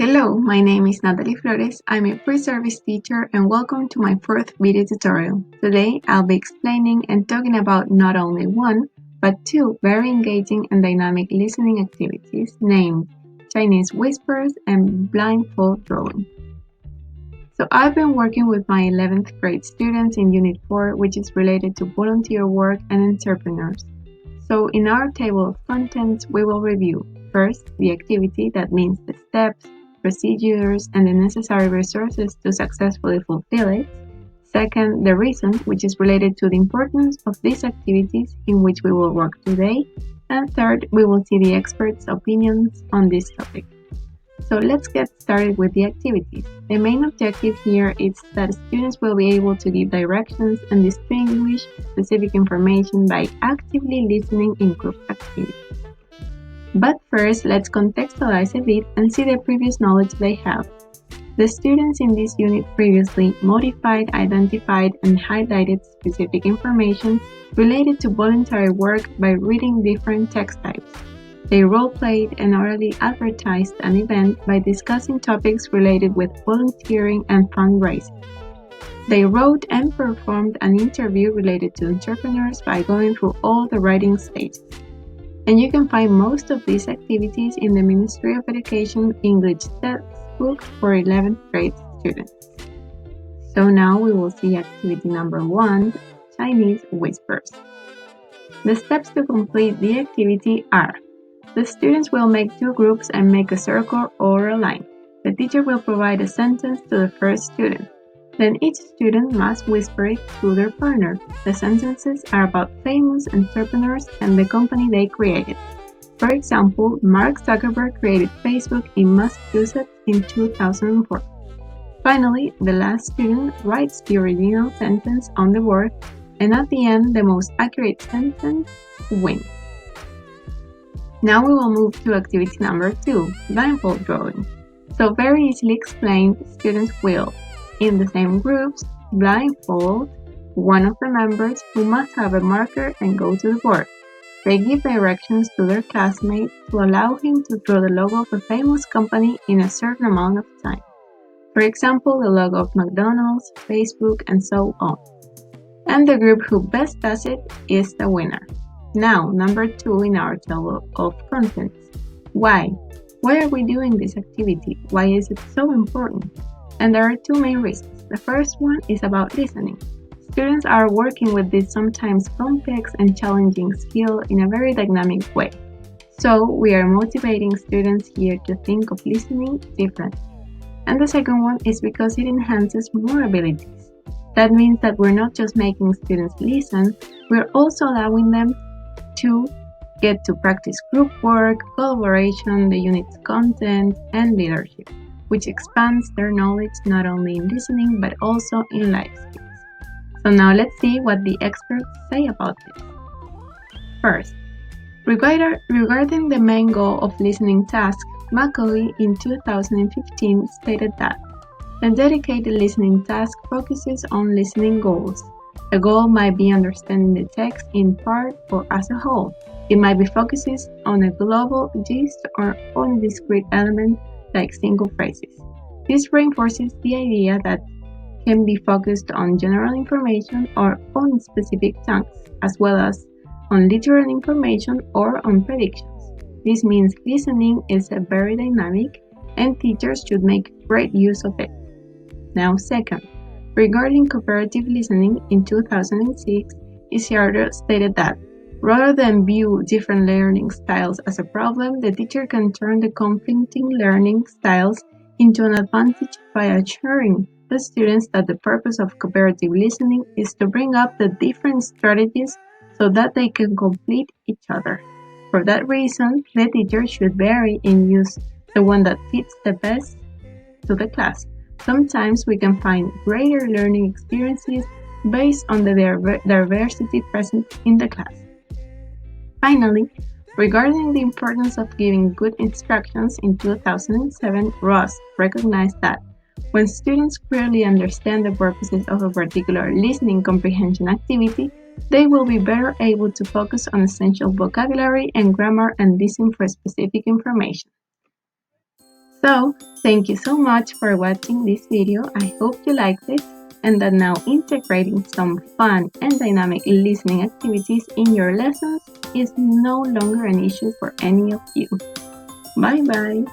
Hello, my name is Natalie Flores. I'm a pre-service teacher and welcome to my fourth video tutorial. Today, I'll be explaining and talking about not only one, but two very engaging and dynamic listening activities named Chinese Whispers and Blindfold Drawing. So I've been working with my 11th grade students in Unit 4, which is related to volunteer work and entrepreneurs. So in our table of contents, we will review first the activity, that means the steps, procedures, and the necessary resources to successfully fulfill it. Second, the reason, which is related to the importance of these activities in which we will work today. And third, we will see the experts' opinions on this topic. So let's get started with the activities. The main objective here is that students will be able to give directions and distinguish specific information by actively listening in group activities. But first, let's contextualize a bit and see the previous knowledge they have. The students in this unit previously modified, identified, and highlighted specific information related to voluntary work by reading different text types. They role-played and orally advertised an event by discussing topics related with volunteering and fundraising. They wrote and performed an interview related to entrepreneurs by going through all the writing stages. And you can find most of these activities in the Ministry of Education English textbook for 11th grade students. So now we will see activity number 1, Chinese Whispers. The steps to complete the activity are: the students will make two groups and make a circle or a line. The teacher will provide a sentence to the first student. Then each student must whisper it to their partner. The sentences are about famous entrepreneurs and the company they created. For example, Mark Zuckerberg created Facebook in Massachusetts in 2004. Finally, the last student writes the original sentence on the board, and at the end, the most accurate sentence wins. Now we will move to activity number 2, blindfold drawing. So very easily explained, students will, in the same groups, blindfold one of the members who must have a marker and go to the board. They give directions to their classmate to allow him to draw the logo of a famous company in a certain amount of time. For example, the logo of McDonald's, Facebook, and so on. And the group who best does it is the winner. Now, number 2 in our table of contents. Why? Why are we doing this activity? Why is it so important? And there are two main reasons. The first one is about listening. Students are working with this sometimes complex and challenging skill in a very dynamic way. So we are motivating students here to think of listening differently. And the second one is because it enhances more abilities. That means that we're not just making students listen, we're also allowing them to get to practice group work, collaboration, the unit's content, and leadership, which expands their knowledge not only in listening but also in life skills. So now let's see what the experts say about this. First, regarding the main goal of listening task, Macaulay in 2015 stated that a dedicated listening task focuses on listening goals. The goal might be understanding the text in part or as a whole. It might be focuses on a global gist or on a discrete element like single phrases. This reinforces the idea that can be focused on general information or on specific chunks, as well as on literal information or on predictions. This means listening is a very dynamic, and teachers should make great use of it. Now, second, regarding cooperative listening in 2006, Isiardo stated that rather than view different learning styles as a problem, the teacher can turn the conflicting learning styles into an advantage by assuring the students that the purpose of cooperative listening is to bring up the different strategies so that they can complete each other. For that reason, the teacher should vary and use the one that fits the best to the class. Sometimes we can find greater learning experiences based on the diversity present in the class. Finally, regarding the importance of giving good instructions, in 2007, Ross recognized that when students clearly understand the purposes of a particular listening comprehension activity, they will be better able to focus on essential vocabulary and grammar and listen for specific information. So, thank you so much for watching this video. I hope you liked it and that now integrating some fun and dynamic listening activities in your lessons is no longer an issue for any of you. Bye bye!